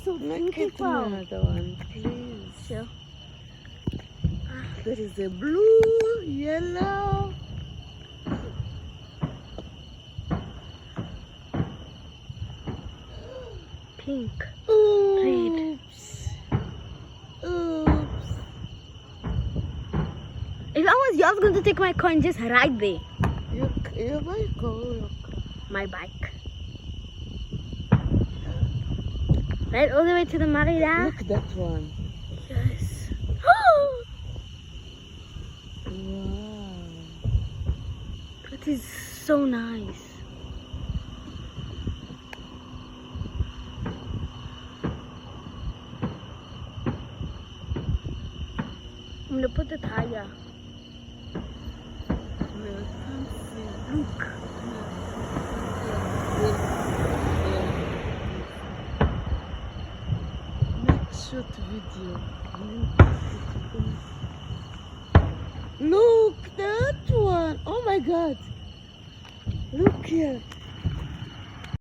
so Look at beautiful. another one, please. Sure. There is a blue, yellow. Pink. Oops. Oops. If I was you, I was going to take my coin just right there. Your bike or your car? My bike. Right all the way to the marina. Look that one. Yes. Wow. That is so nice. I'm gonna put the tire. No, I can't see. Look. Make short video. Look, that one. Oh my God. Look here.